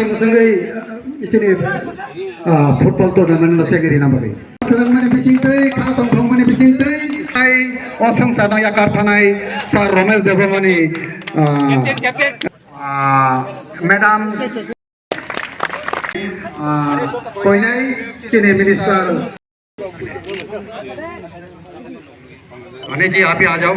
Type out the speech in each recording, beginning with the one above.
Musangai ini football tournament na segeri nampai. Sekarang mana bisingtai, khatong thong mana bisingtai. Hai, osang sana ya kartanai Sir Ramesh Devramani, Madam, koinai kini minister. Anil ji आप ही आ जाओ।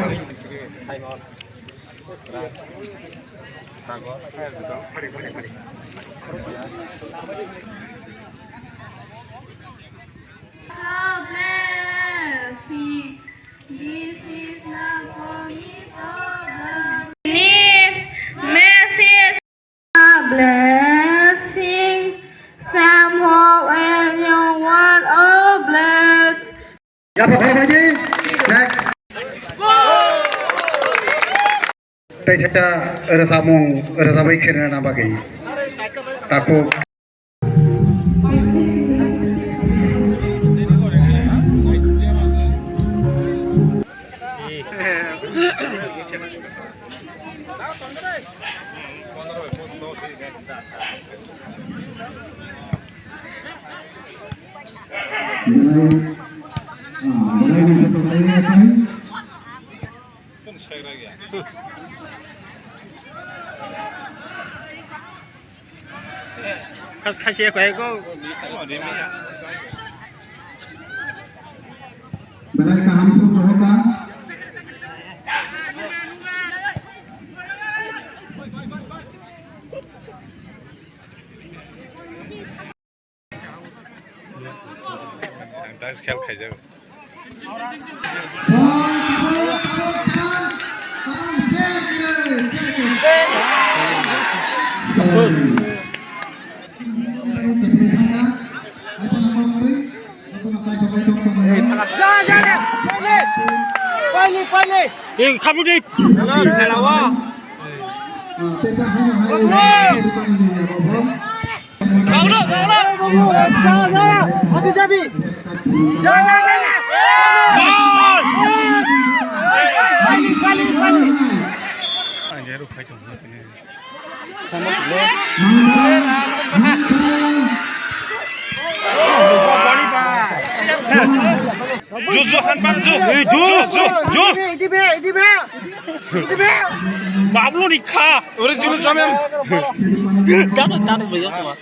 Ya Pak Haji, next. Kita resamai kira nama gini. Takut. Kasih aku ego. Balai kaham semua kan? Tadi sekali kerja. 빨리. 예, 가보지. 나와. 나와. 어디 잡이? 빨리. 아니로 파이팅 못하네. 주 한번 주. 이디 배. 마블로니카. 우리 지금 자면 나는 뭐 여서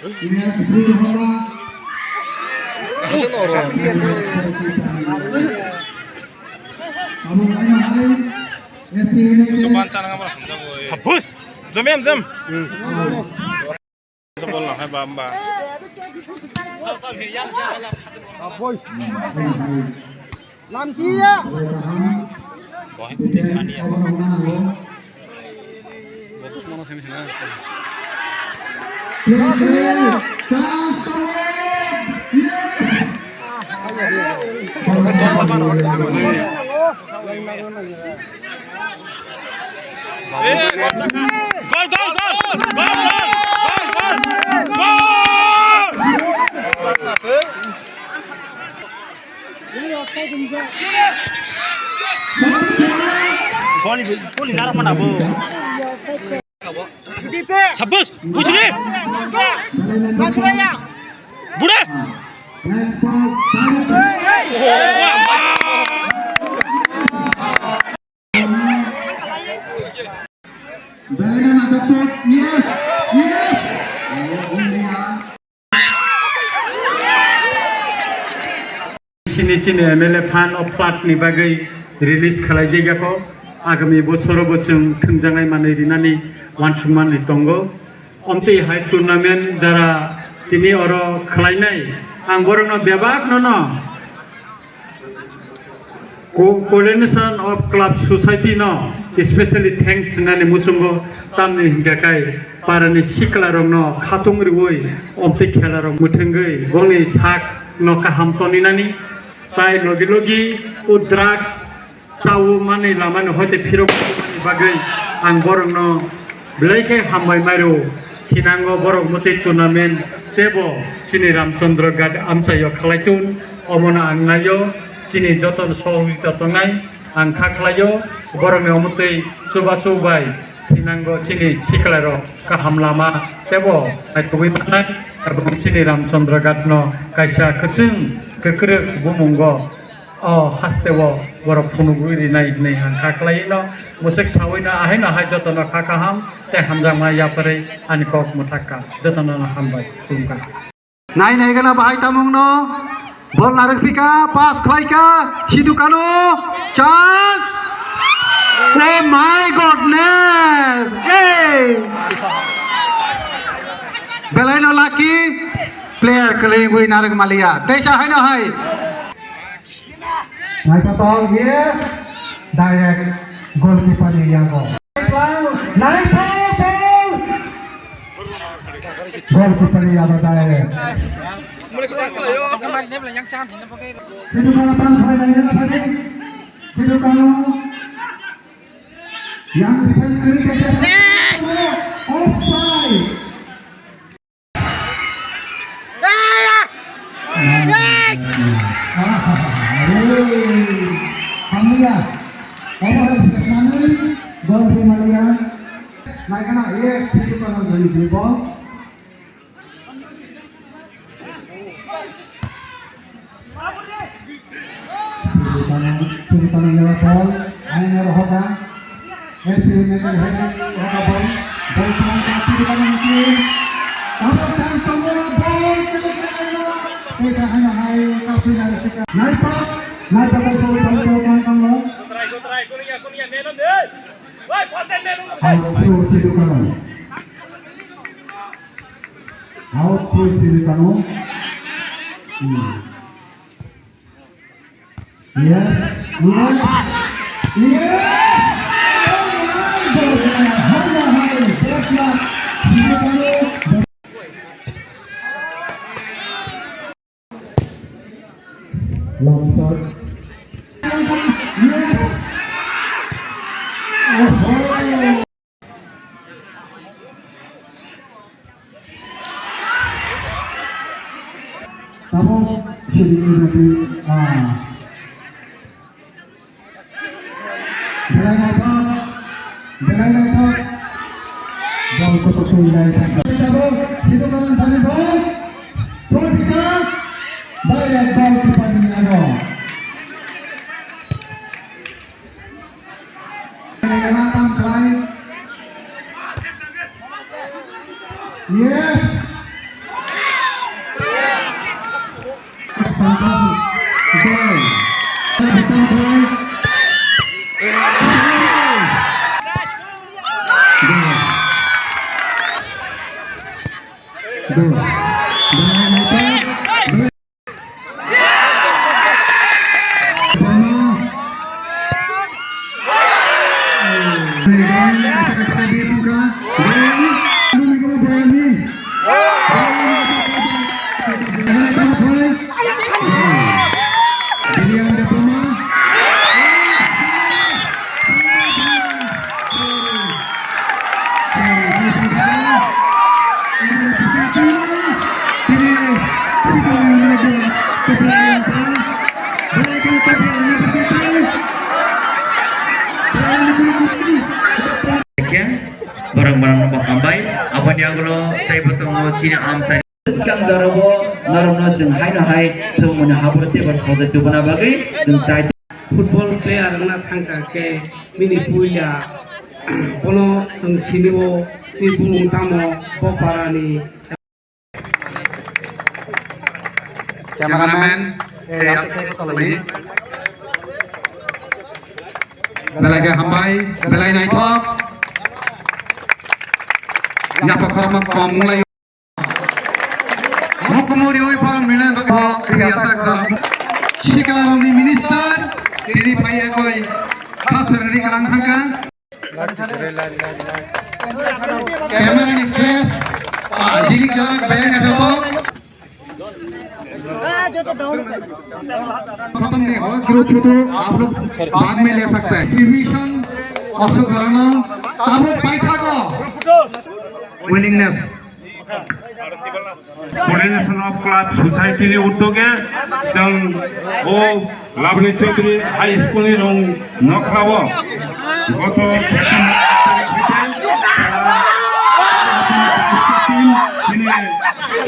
musuh pancang apa? Habis, jam. Kita bola hai bamba. Habis. Lankia. Boy, mania. Betul mana sini sini. Gol ngarap mana bu? Sabus, busini. Bude. Sini MLA fan of plat ni bagai release khalai jaga ko agami bosoro bochung thunjangai manai rinani wansungman ni tongo omti hai tournament jara tini oro khlainai ang borongno bebak nono coordination of club society no especially thanks nani musungo tamni hinggakai parani sikla rongno khatung riwoi omti khela rong muthungai gongni sak no kaham toni nani tai logi o drugs sau mani lamani hoite phirok mani bagai ang borongno blaike hambai mairo kinango borok muti tournament tebo chini Ramchandra gad amsayo khlaitun omona angnayo chini joton sohita tongai ang khaklayo borongni omuti subai tinanggo chini siklaro kaham lama tebo tubi panai abang chini Ramchandra Gatno kaisa kecing kekerek bumungo hastewo borok punuguri nai nei han kaklaino musik sawina ahina hajotono kakaham te hamjama yapare anikok mutakka jotono hambai tungka nai nai gana bahai tamung no bol narik pika pas khlaika Sidhu Kanu chance oh my goodness hey belai no lucky player keling wi narik malia teisa hai no hai nai patong yes direct goalkeeper ni yago nai patong goalkeeper ni yago direct Sidhu Kanu tang khai nai na phadi Sidhu Kanu yang defense kiri ke offside Malia over Mani gol di Malia naik kena yes Sidhu Kanu dari di ball Sidhu Kanu lewat ball akhirnya rohoka Sidhu Kanu rohoka ball pelanggan Sidhu Kanu mungkin tambah sang tombol ball kita hanya hai kafir dari kita naik ball ball kamu try kunia menon deh woi paten menon out through Sidhu Kanu out through Sidhu Kanu yes mulai yes long shot kamu sini nanti belai naik ball kotak sudah Sidhu Kanu tadi ball throw tiga bayar ball kepada Niano Nathan play yes barang-barang nombor kambai apa yang kalau tay betong Cina amsa sekarang zarobo naromno jeng hai na hai thumuna haburte bar sojai tubuna bagai jeng sai football player na thangka ke mini puya kono jeng sinibo ni tamo boparani cameraman belai ke hambai belai naik top nyapa kormak komulai mukumuri oi param minan bagai biasa jalan Siklarong ni minister ini payah koi kasar ni kalang hangka kamera ni flash jadi jalan belai na dabo खत्म नहीं हो group तो आप लोग बाद में ले सकते हैं distribution also karena tamu paitha ko willingness coordination of club society नि उद्योगे जों ओ लाभनी चौधरी हाई स्कूल नि रंग नखलाबो गत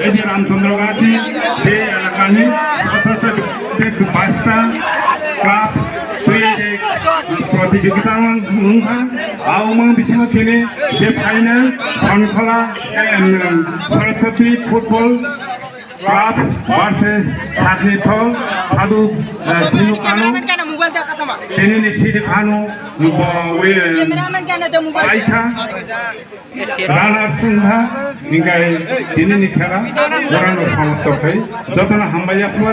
এই যে রামচন্দ্রঘাটি সেই এলাকানি 22টা ক্লাব প্রতিযোগিতা বিছিন্ন তিনি যে ফাইনাল শৃঙ্খলা সরস্বতী ফুটবল ক্লাব ভার্সেস সাধু সিনু কানু তিনি সিরি খানু আইথা রানার সিংহা ইংকাই তিনি খেলা বরানো সমস্ত যতন হামবাইয়া